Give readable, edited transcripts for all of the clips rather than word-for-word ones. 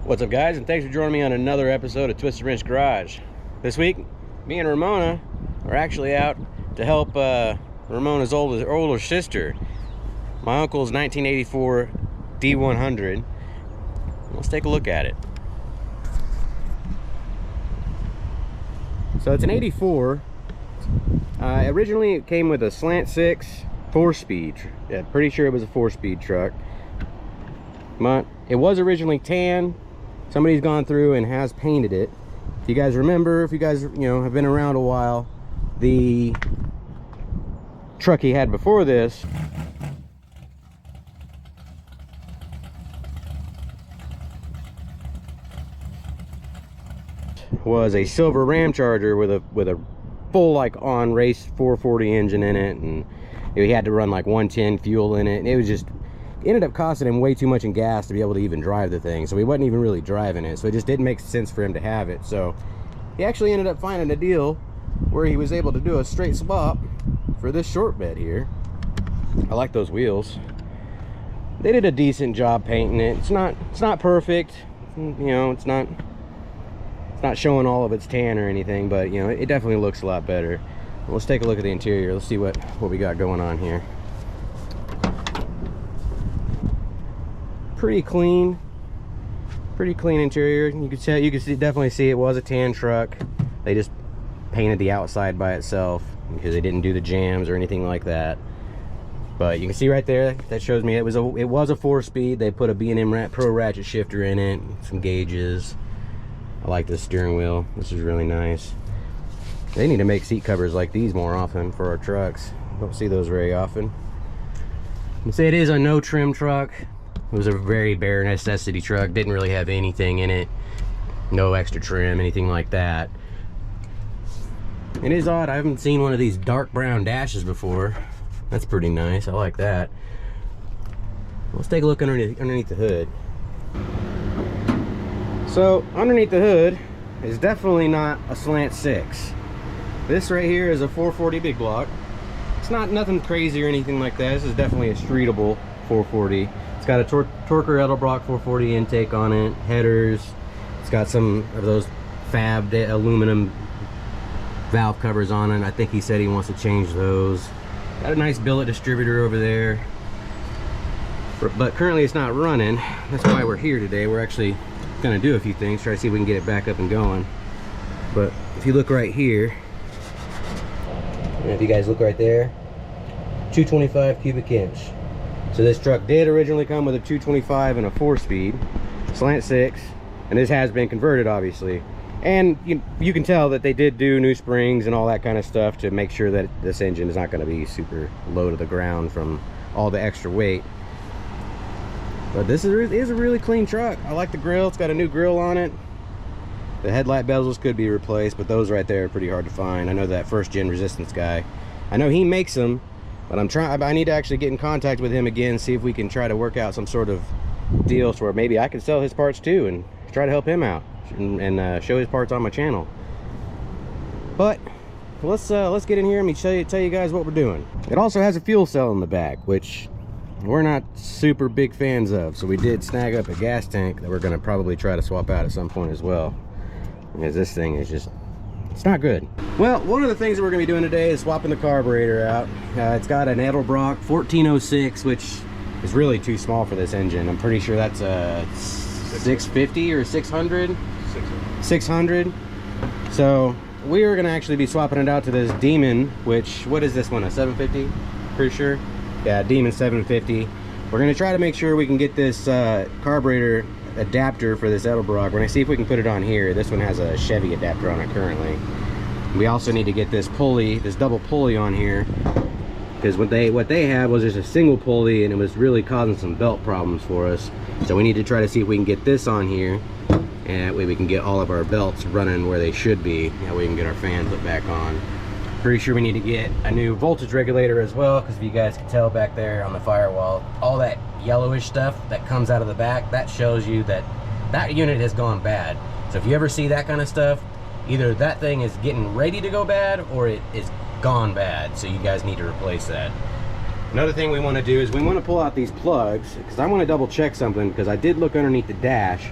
What's up, guys, and thanks for joining me on another episode of Twisted Wrench Garage. This week, me and Ramona are actually out to help Ramona's older sister, my uncle's 1984 D100. Let's take a look at it. So it's an 84. Originally it came with a slant 6 4-speed. Yeah, pretty sure it was a 4-speed truck. But it was originally tan. Somebody's gone through and has painted it. If you guys remember, if you guys have been around a while, the truck he had before this was a silver Ram Charger with a full on race 440 engine in it, and he had to run like 110 fuel in it, and it was just ended up costing him way too much in gas to be able to even drive the thing, so he wasn't even really driving it, so it just didn't make sense for him to have it. So he actually ended up finding a deal where he was able to do a straight swap for this short bed here. I like those wheels. They did a decent job painting it. It's not perfect, it's not showing all of its tan or anything, but it definitely looks a lot better. Let's take a look at the interior. Let's see what we got going on here. Pretty clean interior. You can definitely see it was a tan truck. They just painted the outside by itself because they didn't do the jams or anything like that. But you can see right there, that shows me it was a 4-speed. They put a B&M Pro ratchet shifter in it, some gauges. I like this steering wheel. This is really nice. They need to make seat covers like these more often for our trucks. Don't see those very often. You can say it is a no trim truck. It was a very bare necessity truck. Didn't really have anything in it. No extra trim, anything like that. It is odd. I haven't seen one of these dark brown dashes before. That's pretty nice. I like that. Let's take a look underneath the hood. So underneath the hood is definitely not a slant 6. This right here is a 440 big block. It's nothing crazy or anything like that. This is definitely a streetable 440. It's got a Torker Edelbrock 440 intake on it, headers. It's got some of those fabbed aluminum valve covers on it. I think he said he wants to change those. Got a nice billet distributor over there. But currently it's not running. That's why we're here today. We're actually gonna do a few things, try to see if we can get it back up and going. But if you look right here, and if you guys look right there, 225 cubic inch. So this truck did originally come with a 225 and a 4-speed slant 6, and this has been converted obviously. And you can tell that they did do new springs and all that kind of stuff to make sure that this engine is not going to be super low to the ground from all the extra weight. But this is a really clean truck. I like the grill. It's got a new grill on it. The headlight bezels could be replaced, but those right there are pretty hard to find. I know that first gen Resistance guy, I know he makes them, but I need to actually get in contact with him again, see if we can try to work out some sort of deal where maybe I can sell his parts too and try to help him out and show his parts on my channel. But let's get in here and tell you guys what we're doing. It also has a fuel cell in the back, which we're not super big fans of, so we did snag up a gas tank that we're going to probably try to swap out at some point as well, because this thing is just, it's not good. Well, one of the things that we're going to be doing today is swapping the carburetor out. It's got an Edelbrock 1406, which is really too small for this engine. I'm pretty sure that's a 650 or 600? 600. So we are going to actually be swapping it out to this Demon, which, what is this one, a 750? Pretty sure. Yeah, Demon 750. We're going to try to make sure we can get this carburetor adapter for this Edelbrock. We're going to see if we can put it on here. This one has a Chevy adapter on it currently. We also need to get this pulley, this double pulley on here, because what they had was just a single pulley, and it was really causing some belt problems for us. So we need to try to see if we can get this on here, and that way we can get all of our belts running where they should be. That way we can get our fan put back on. Pretty sure we need to get a new voltage regulator as well, because if you guys can tell back there on the firewall, all that yellowish stuff that comes out of the back, that shows you that that unit has gone bad. So if you ever see that kind of stuff, either that thing is getting ready to go bad or it is gone bad, so you guys need to replace that. Another thing we want to do is we want to pull out these plugs, because I want to double check something, because I did look underneath the dash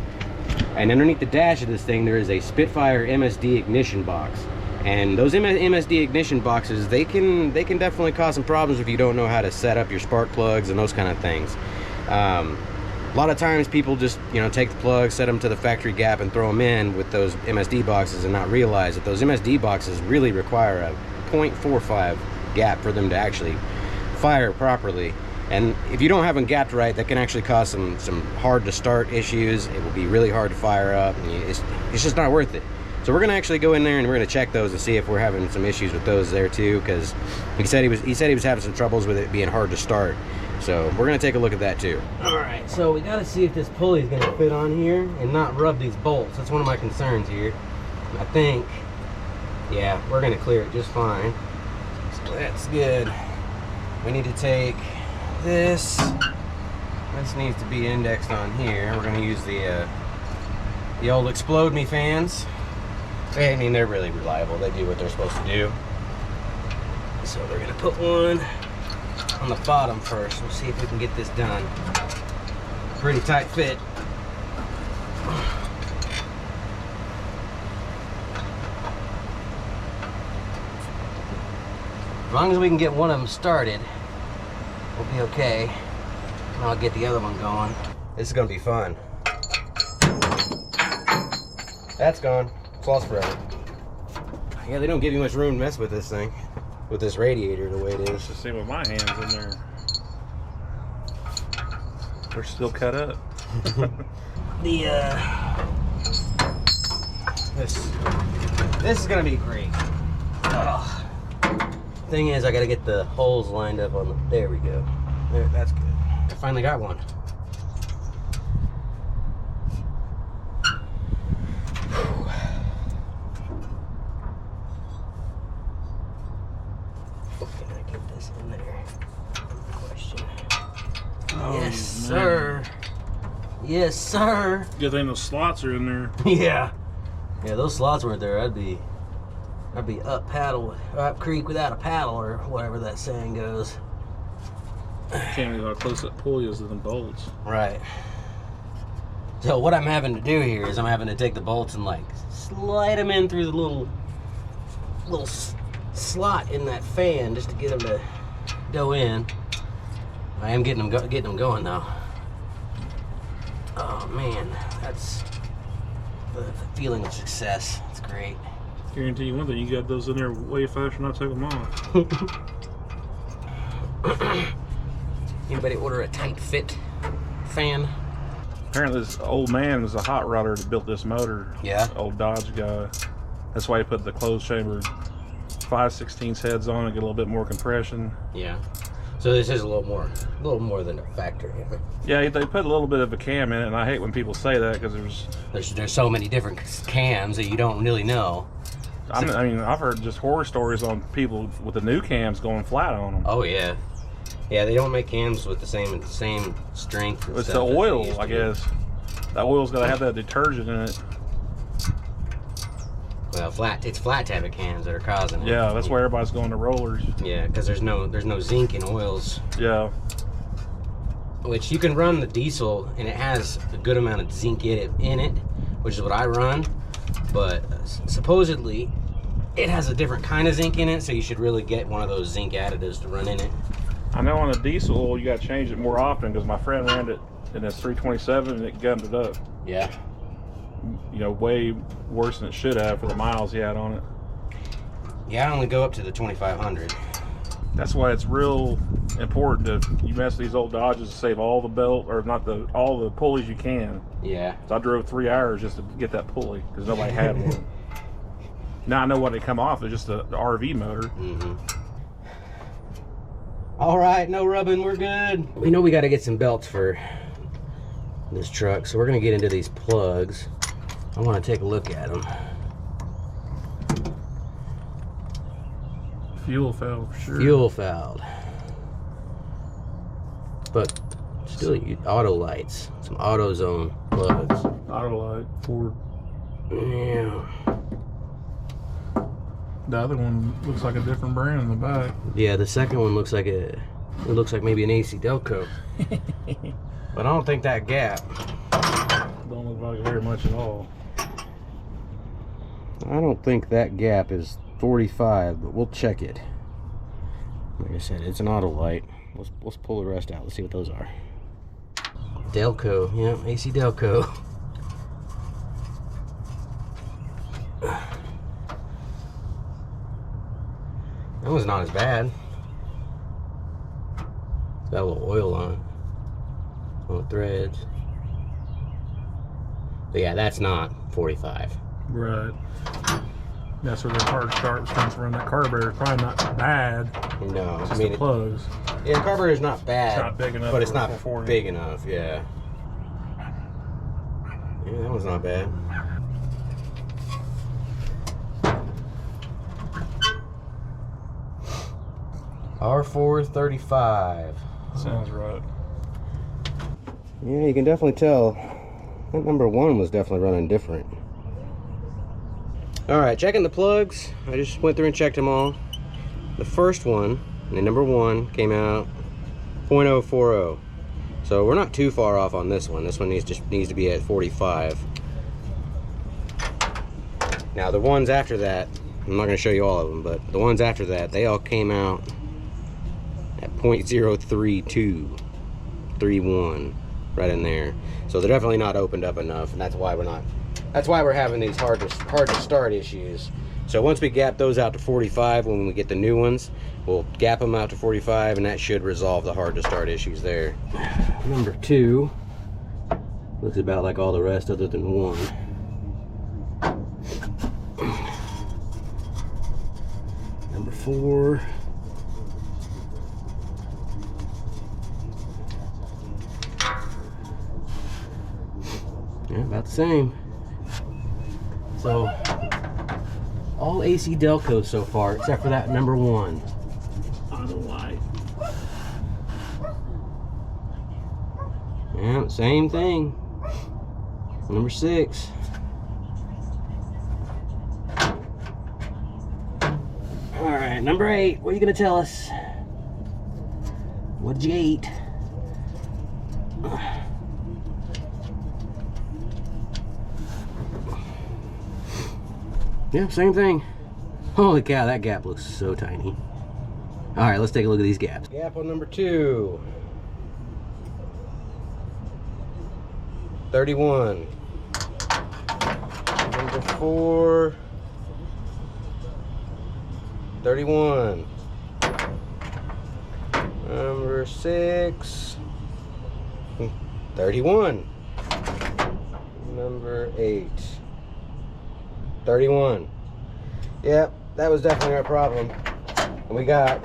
And underneath the dash of this thing, there is a Spitfire MSD ignition box. And those MSD ignition boxes, they can definitely cause some problems if you don't know how to set up your spark plugs and those kind of things. A lot of times people just, you know, take the plugs, set them to the factory gap and throw them in with those MSD boxes and not realize that those MSD boxes really require a 0.45 gap for them to actually fire properly. And if you don't have them gapped right, that can actually cause some hard to start issues. It will be really hard to fire up. It's just not worth it. So we're gonna actually go in there and we're gonna check those and see if we're having some issues with those there too, because he said he was having some troubles with it being hard to start. So we're gonna take a look at that too. All right, so we gotta see if this pulley is gonna fit on here and not rub these bolts. That's one of my concerns here. I think, yeah, we're gonna clear it just fine. So that's good. We need to take this. This needs to be indexed on here. We're gonna use the old Explode Me fans. I mean, they're really reliable. They do what they're supposed to do. So we're gonna put one on the bottom first. We'll see if we can get this done. Pretty tight fit. As long as we can get one of them started, we'll be okay. And I'll get the other one going. This is gonna be fun. That's gone. It's lost forever. Yeah, they don't give you much room to mess with this thing. With this radiator the way it is. It's the same with my hands in there. They're still cut up. This is gonna be great. Ugh. Thing is, I gotta get the holes lined up on the. There we go. There, that's good. I finally got one. Yes, sir. Yes, sir. Good thing those slots are in there. Yeah. Yeah, those slots weren't there. I'd be up creek without a paddle, or whatever that saying goes. Can't believe how close that pulley is to them bolts. Right. So what I'm having to do here is I'm having to take the bolts and like slide them in through the little slot in that fan just to get them to go in. I am getting them going though. Oh man, that's the feeling of success. It's great. Guarantee you one thing, you got those in there way faster than I took them off. Anybody order a tight fit fan? Apparently this old man was a hot rodder that built this motor. Yeah. Old Dodge guy. That's why he put the closed chamber 5/16 heads on and get a little bit more compression. Yeah. So this is a little more than a factory. Yeah, they put a little bit of a cam in it, and I hate when people say that because there's so many different cams that you don't really know. I mean, I've heard just horror stories on people with the new cams going flat on them. Oh yeah, yeah. They don't make cams with the same strength. It's the oil, I guess. That oil's got to have that detergent in it. Well, it's flat type of cams that are causing it. Yeah, that's why everybody's going to rollers. Yeah, because there's no zinc in oils. Yeah. Which you can run the diesel and it has a good amount of zinc in it, which is what I run. But supposedly it has a different kind of zinc in it, so you should really get one of those zinc additives to run in it. I know on a diesel oil you got to change it more often because my friend ran it in his 327 and it gummed it up. Yeah. You know, way worse than it should have for the miles he had on it. Yeah, I only go up to the 2500. That's why it's real important to you mess with these old Dodges to save all the belt, or not all the pulleys you can. Yeah. So I drove 3 hours just to get that pulley because nobody had one. Now I know what they come off. It's just the RV motor. Mm-hmm. All right, no rubbing, we're good. We know we got to get some belts for this truck, so we're gonna get into these plugs. I want to take a look at them. Fuel valve, for sure. Fuel valve. But still, auto lights. Some AutoZone plugs. Auto light, Ford. Yeah. The other one looks like a different brand in the back. Yeah, the second one looks like it looks like maybe an AC Delco. But I don't think that gap. don't look like very much at all. I don't think that gap is 45, but we'll check it. Like I said, it's an auto light. Let's pull the rest out. Let's see what those are. Delco, yeah, AC Delco. That one's not as bad. It's got a little oil on it. Little threads. But yeah, that's not 45. Right. That's where the hard starts comes from. That carburetor is probably not bad. No, It's just the plugs. Yeah, the carburetor's not bad. It's not big enough, but it's for not 440. big enough. Yeah. Yeah, that one's not bad. R435. Sounds right. Yeah, you can definitely tell that number 1 was definitely running different. Alright, checking the plugs. I just went through and checked them all. The first one, the number 1, came out 0.040. So we're not too far off on this one. This one needs to be at 45. Now the ones after that, I'm not going to show you all of them, but the ones after that, they all came out at 0.032, 31, right in there. So they're definitely not opened up enough, and that's why we're having these hard to start issues. So once we gap those out to 45, when we get the new ones, we'll gap them out to 45, and that should resolve the hard to start issues there. Number 2 looks about like all the rest other than 1. Number 4. Yeah, about the same. So all AC Delcos so far, except for that number 1. Auto light. Yeah, same thing. Number 6. Alright, number 8. What are you gonna tell us? What did you eat? Yeah, same thing. Holy cow, that gap looks so tiny. Alright, let's take a look at these gaps. Gap on number 2. 31. Number 4. 31. Number 6. 31. Number 8. 31. Yep, that was definitely our problem. And we got,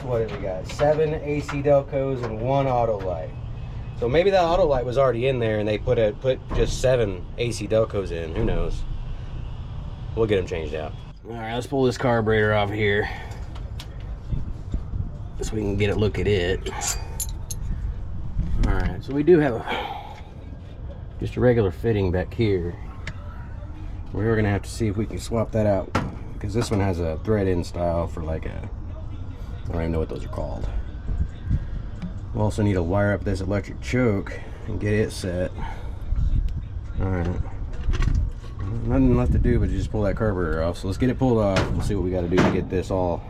what did we got? 7 AC Delcos and 1 auto light. So maybe that auto light was already in there and they put just 7 AC Delcos in. Who knows? We'll get them changed out. All right, let's pull this carburetor off here so we can get a look at it. All right, so we do have just a regular fitting back here. We're gonna have to see if we can swap that out, because this one has a thread-in style for like a, I don't even know what those are called. We'll also need to wire up this electric choke and get it set. Alright. Nothing left to do but just pull that carburetor off. So let's get it pulled off and see what we gotta do to get this all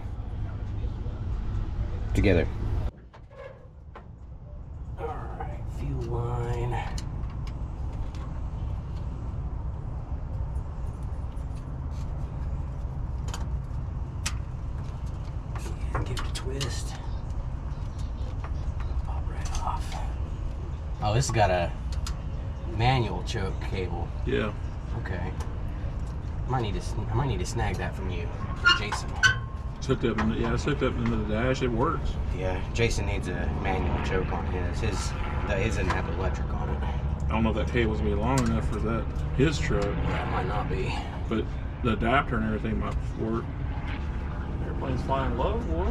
together. Alright, fuel line. Give it a twist. Pop right off. Oh, this has got a manual choke cable. Yeah. Okay. I might need to snag that from you, Jason. It's hooked up. It's hooked up into the dash. It works. Yeah, Jason needs a manual choke on his. His doesn't have electric on it. I don't know if that cable's gonna be long enough for that his truck. That might not be. But the adapter and everything might work. Airplane's flying low, boy.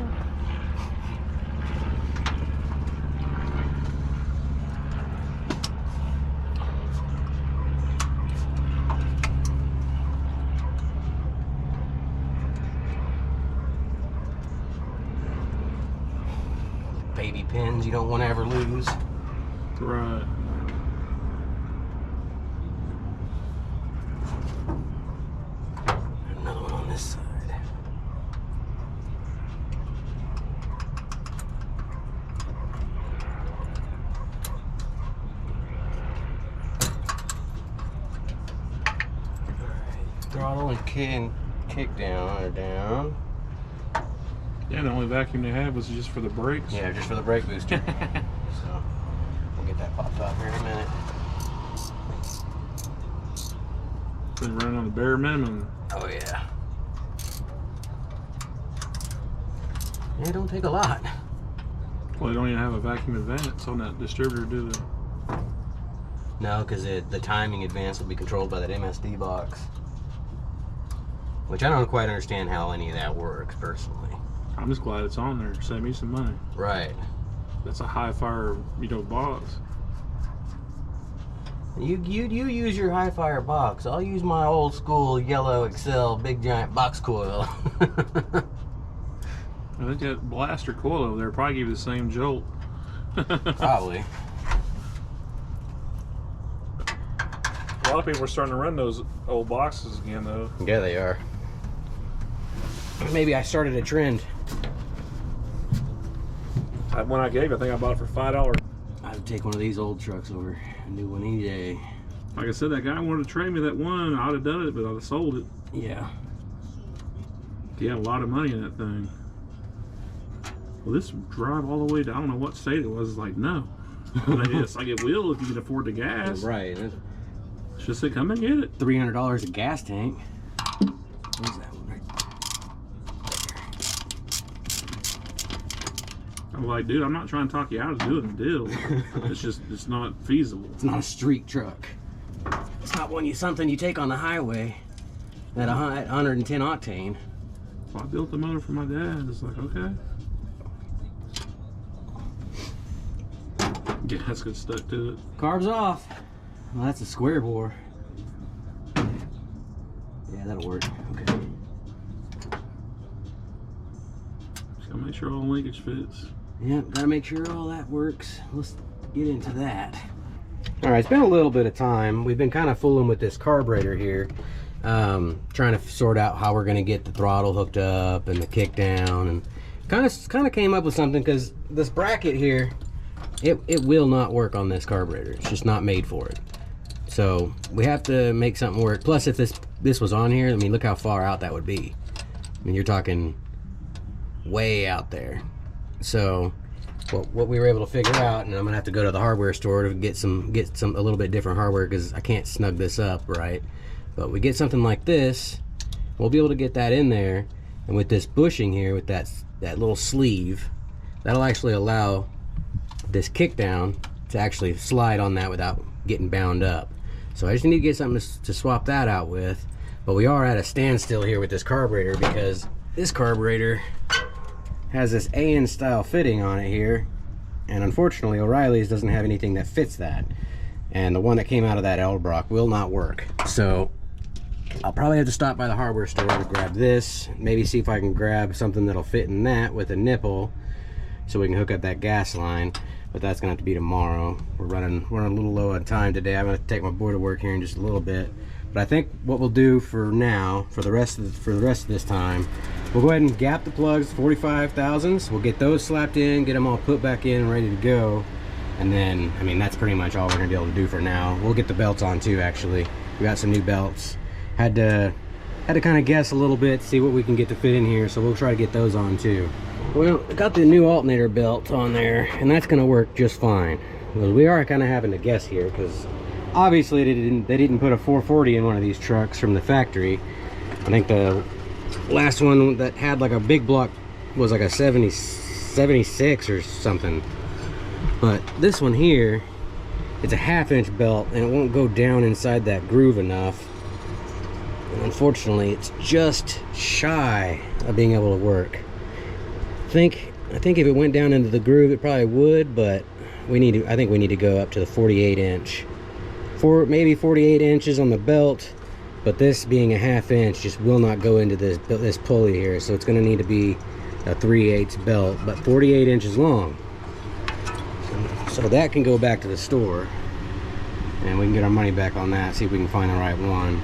Baby pins you don't want to ever lose. Right. Throttle and kick down are down. Yeah, the only vacuum they had was just for the brakes. Yeah, just for the brake booster. So we'll get that popped off here in a minute. Been running on the bare minimum. Oh yeah. Yeah, it don't take a lot. Well, they don't even have a vacuum advance on that distributor, do they? No, because the timing advance will be controlled by that MSD box. Which I don't quite understand how any of that works, personally. I'm just glad it's on there. Save me some money. Right. That's a high fire, box. You use your high fire box. I'll use my old school yellow Excel big giant box coil. I think that blaster coil over there probably give you the same jolt. Probably. A lot of people are starting to run those old boxes again, though. Yeah, they are. Maybe I started a trend. That one I gave, I think I bought it for $5. I would take one of these old trucks over a new one any day. Like I said, that guy wanted to trade me that one. I'd have done it, but I'd have sold it. Yeah. He had a lot of money in that thing. Well, this drive all the way to, I don't know what state it was. It's like, no. It's like it will if you can afford the gas. Right. It's just say, come and get it. $300 a gas tank. What's that one right there? I'm like, dude, I'm not trying to talk you out of doing the deal. It's not feasible. It's not a street truck. It's not something you take on the highway at 110 octane. Well, I built the motor for my dad. It's like, okay. Gas gets stuck to it. Carb's off. Well, that's a square bore. Yeah, that'll work. Okay. Just gotta make sure all the linkage fits. Yep, gotta make sure all that works. Let's get into that. All right, it's been a little bit of time. We've been kind of fooling with this carburetor here, trying to sort out how we're gonna get the throttle hooked up and the kick down, and kind of came up with something because this bracket here, it will not work on this carburetor. It's just not made for it. So we have to make something work. Plus, if this was on here, I mean, look how far out that would be. I mean, you're talking way out there. So what we were able to figure out, and I'm gonna have to go to the hardware store to get some a little bit different hardware because I can't snug this up right. But we get something like this, we'll be able to get that in there, and with this bushing here, with that little sleeve, that'll actually allow this kick down to actually slide on that without getting bound up. So I just need to get something to swap that out with. But we are at a standstill here with this carburetor because this carburetor has this AN style fitting on it here, and unfortunately O'Reilly's doesn't have anything that fits that, and the one that came out of that Edelbrock will not work. So I'll probably have to stop by the hardware store to grab this, maybe see if I can grab something that'll fit in that with a nipple so we can hook up that gas line, but that's gonna have to be tomorrow. We're running a little low on time today. I'm gonna take my boy to work here in just a little bit. But I think what we'll do for now, for the rest of this time, we'll go ahead and gap the plugs, 45,000s. We'll get those slapped in, get them all put back in and ready to go. And then, I mean, that's pretty much all we're gonna be able to do for now. We'll get the belts on too, actually. We got some new belts. Had to kind of guess a little bit, see what we can get to fit in here, so we'll try to get those on too. Well, I got the new alternator belt on there, and that's gonna work just fine. Well, we are kind of having to guess here, because obviously they didn't put a 440 in one of these trucks from the factory. I think the last one that had like a big block was like a 76 or something. But this one here, it's a 1/2 inch belt, and it won't go down inside that groove enough. And unfortunately, it's just shy of being able to work. I think if it went down into the groove, it probably would, but I think we need to go up to the 48 inch. Maybe 48 inches on the belt, but this being a 1/2 inch just will not go into this pulley here, so it's going to need to be a 3/8 belt, but 48 inches long. So that can go back to the store, and we can get our money back on that, see if we can find the right one.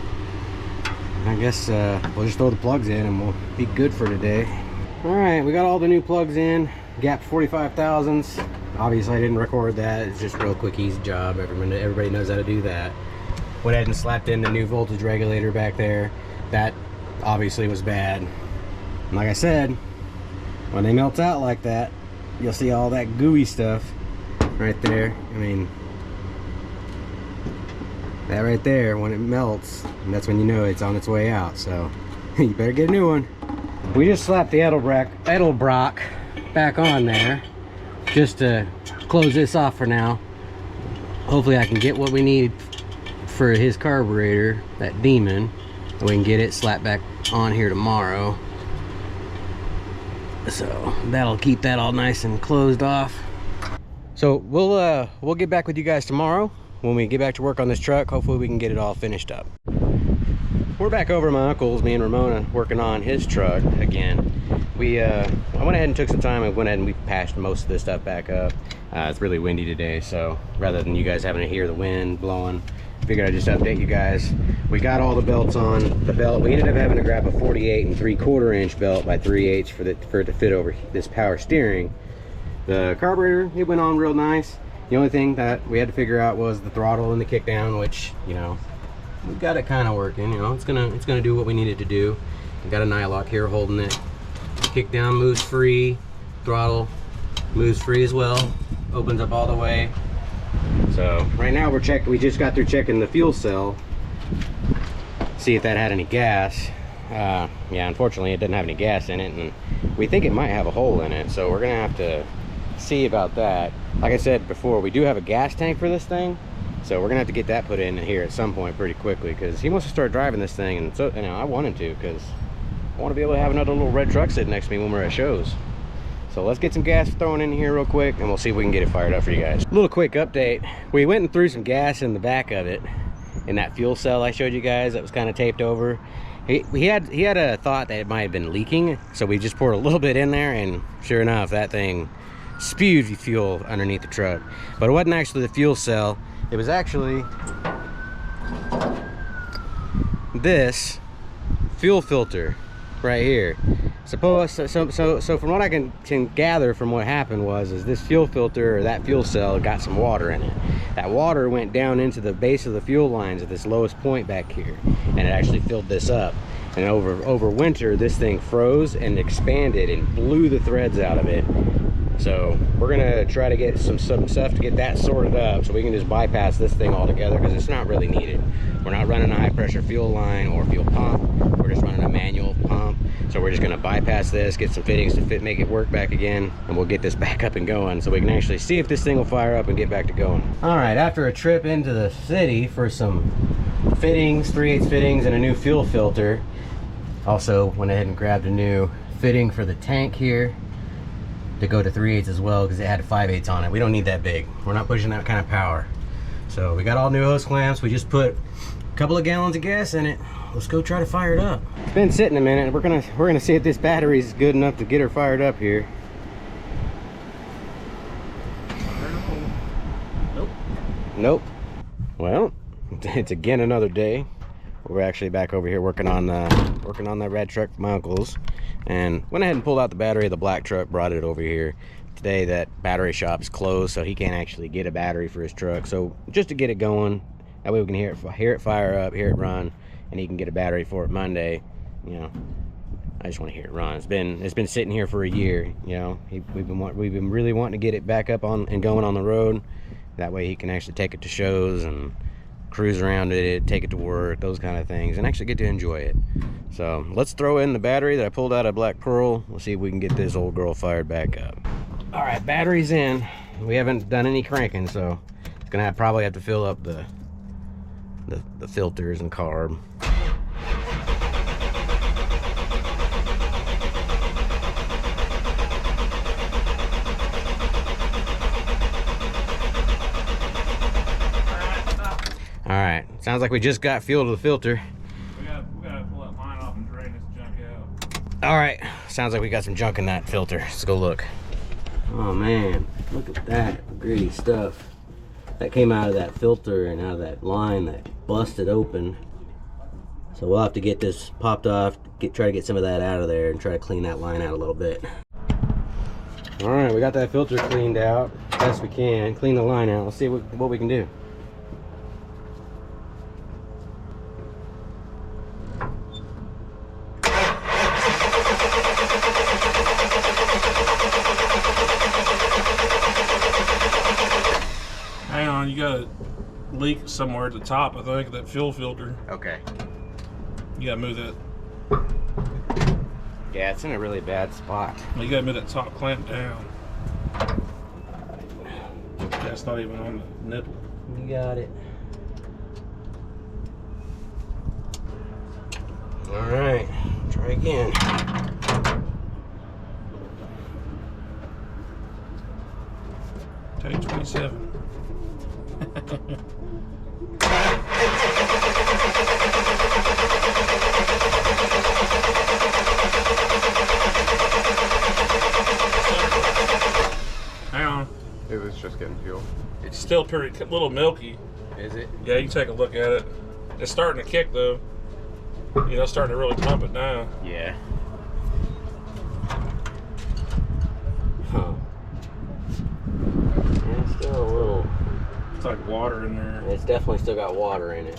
I guess we'll just throw the plugs in and we'll be good for today. Alright, we got all the new plugs in, gapped 45,000s. Obviously I didn't record that, it's just a real quick easy job. Everybody knows how to do that. Went ahead and slapped in the new voltage regulator back there. that obviously was bad. And like I said, when they melt out like that, you'll see all that gooey stuff right there. I mean, that right there, when it melts, and that's when you know it's on its way out. So you better get a new one. We just slapped the Edelbrock back on there just to close this off for now. Hopefully I can get what we need for his carburetor, that demon, and we can get it slapped back on here tomorrow. So that'll keep that all nice and closed off. So we'll get back with you guys tomorrow when we get back to work on this truck. Hopefully we can get it all finished up. We're back over at my uncle's, me and Ramona, working on his truck again. I went ahead and took some time and went ahead and we patched most of this stuff back up. It's really windy today, so rather than you guys having to hear the wind blowing, figured I'd just update you guys. We got all the belts on. The belt, we ended up having to grab a 48 3/4 inch belt by 3/8 for it to fit over this power steering. The carburetor, it went on real nice. The only thing that we had to figure out was the throttle and the kick down, which, you know, we got it kind of working. You know, it's gonna do what we needed to do. We got a nylock here holding it. Kick down moves free, throttle moves free as well, opens up all the way. So right now we just got through checking the fuel cell, see if that had any gas. Yeah, unfortunately it didn't have any gas in it, and we think it might have a hole in it, so we're gonna have to see about that. Like I said before, we do have a gas tank for this thing, so we're gonna have to get that put in here at some point pretty quickly, because he wants to start driving this thing, and so, you know, I want him to, because I want to be able to have another little red truck sitting next to me when we're at shows. So let's get some gas thrown in here real quick, and we'll see if we can get it fired up for you guys. A little quick update. We went and threw some gas in the back of it, in that fuel cell I showed you guys that was kind of taped over. He had a thought that it might have been leaking, so we just poured a little bit in there, and sure enough, that thing spewed fuel underneath the truck. But it wasn't actually the fuel cell. It was actually this fuel filter right here. So from what I can gather from what happened is this fuel filter, or that fuel cell, got some water in it. That water went down into the base of the fuel lines at this lowest point back here, and it actually filled this up. And over winter, this thing froze and expanded and blew the threads out of it. So we're gonna try to get some stuff to get that sorted up, so we can just bypass this thing altogether, because it's not really needed. We're not running a high pressure fuel line or fuel pump. We're just running a manual pump. So we're just gonna bypass this, get some fittings to make it work back again, and we'll get this back up and going, so we can actually see if this thing will fire up and get back to going. All right, after a trip into the city for some fittings, 3/8 fittings, and a new fuel filter, also went ahead and grabbed a new fitting for the tank here to go to 3/8 as well, because it had 5/8 on it. We don't need that big. We're not pushing that kind of power. So we got all new hose clamps. We just put a couple of gallons of gas in it. Let's go try to fire it up. It's been sitting a minute. We're gonna see if this battery is good enough to get her fired up here. Nope. Well, it's again another day. We're actually back over here working on that red truck for my uncle's, and went ahead and pulled out the battery of the black truck, brought it over here. Today that battery shop is closed, so he can't actually get a battery for his truck. So just to get it going, that way we can hear it fire up, hear it run, and he can get a battery for it Monday. You know, I just want to hear it run. It's been sitting here for a year. You know, we've been really wanting to get it back up on and going on the road. That way he can actually take it to shows and cruise around it, take it to work, those kind of things, and actually get to enjoy it. So let's throw in the battery that I pulled out of Black Pearl. We'll see if we can get this old girl fired back up. All right, battery's in. We haven't done any cranking, so it's gonna probably have to fill up the filters and carb. All right, sounds like we just got fuel to the filter. We gotta pull that line off and drain this junk out. All right, sounds like we got some junk in that filter. Let's go look. Oh man, look at that gritty stuff. That came out of that filter and out of that line that busted open. So we'll have to get this popped off, try to get some of that out of there and try to clean that line out a little bit. All right, we got that filter cleaned out best we can. Clean the line out. Let's see what we can do. got a leak somewhere at the top, I think, that fuel filter. Okay. You gotta move that. Yeah, it's in a really bad spot. You gotta move that top clamp down. That's not even on the nipple. You got it. All right, try again. Take 27. Hang on. It was just getting fuel. It's still pretty little milky. Is it? Yeah, you can take a look at it. It's starting to kick though. You know, starting to really pump it down. Yeah. Huh. Yeah, it's still a little. It's like water in there. It's definitely still got water in it.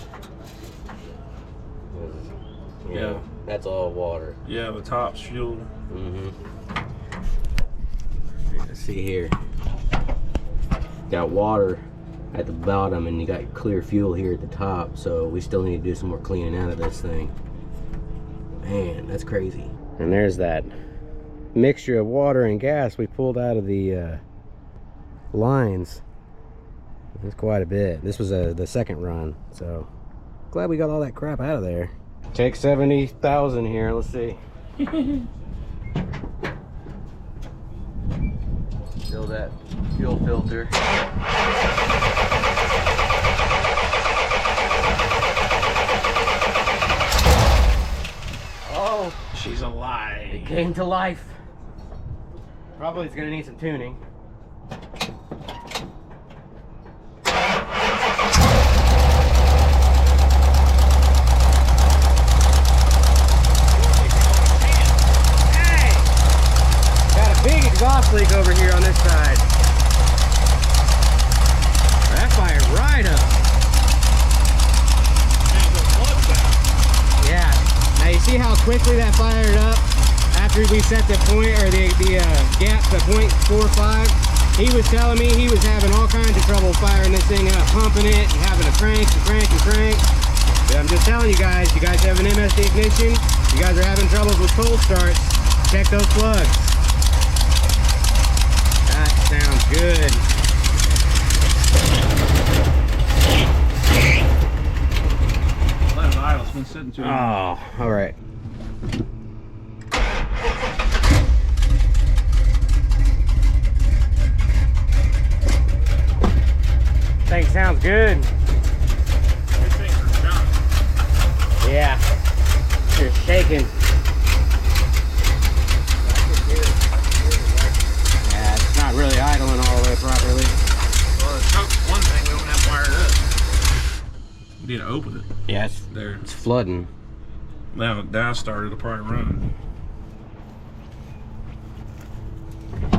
You Yeah. know, that's all water. Yeah, the top's fuel. Mm-hmm. Let's see here. Got water at the bottom and you got clear fuel here at the top, so we still need to do some more cleaning out of this thing. Man, that's crazy. And there's that mixture of water and gas we pulled out of the lines. That's quite a bit. This was the second run, so glad we got all that crap out of there. Take 70,000 here, let's see. Fill that fuel filter. Oh, She's alive. it came to life. Probably it's gonna need some tuning. Big exhaust leak over here on this side. That fired right up. Yeah. Now you see how quickly that fired up after we set the point, or the gap to 0.45. He was telling me he was having all kinds of trouble firing this thing up, pumping it, and having to crank and crank and crank. But I'm just telling you guys have an MSD ignition, you guys are having troubles with cold starts, check those plugs. That sounds good. Let it idle. It's been sitting too long. Oh, all right. Thing sounds good. Your fingers shot. Yeah, you're shaking. Yeah, it's not really idling all the way properly. Well, it's one thing we don't have wired up. You need to open it. Yeah, it's There. It's flooding. Now that started, it'll probably run.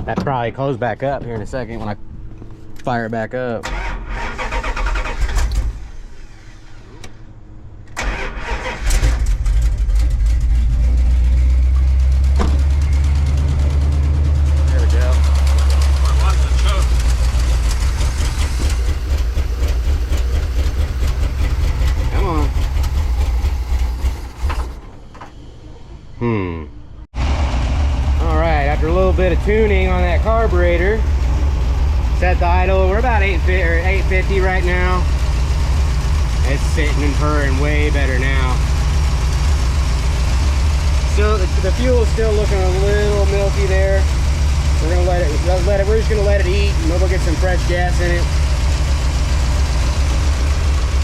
That probably close back up here in a second when I fire it back up. There we go. Come on. Alright, after a little bit of tuning on that carburetor, set the idle. We're about 850 right now. It's sitting and purring way better now. So the fuel is still looking a little milky there. We're gonna we're just gonna let it eat, and then we'll get some fresh gas in it.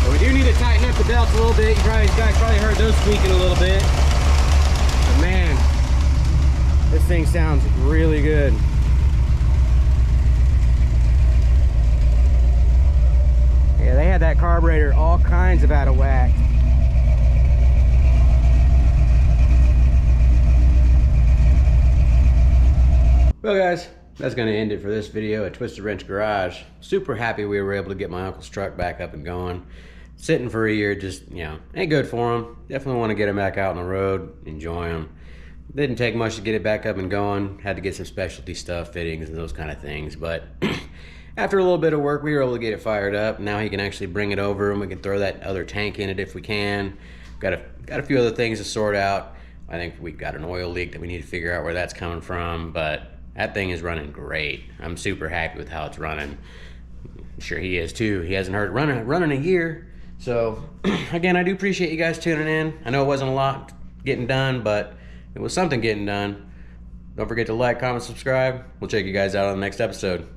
But we do need to tighten up the belts a little bit. You guys probably heard those squeaking a little bit. But man, this thing sounds really good. Yeah, they had that carburetor all kinds of out of whack. Well guys, that's going to end it for this video at Twisted Wrench Garage. Super happy we were able to get my uncle's truck back up and going. Sitting for a year just, you know, ain't good for him. Definitely want to get him back out on the road, enjoy him. Didn't take much to get it back up and going. Had to get some specialty stuff, fittings and those kind of things. But after a little bit of work, we were able to get it fired up. Now he can actually bring it over, and we can throw that other tank in it if we can. Got a few other things to sort out. I think we've got an oil leak that we need to figure out where that's coming from, but that thing is running great. I'm super happy with how it's running. I'm sure he is too. He hasn't heard it running a year. So again, I do appreciate you guys tuning in. I know it wasn't a lot getting done, but it was something getting done. Don't forget to like, comment, subscribe. We'll check you guys out on the next episode.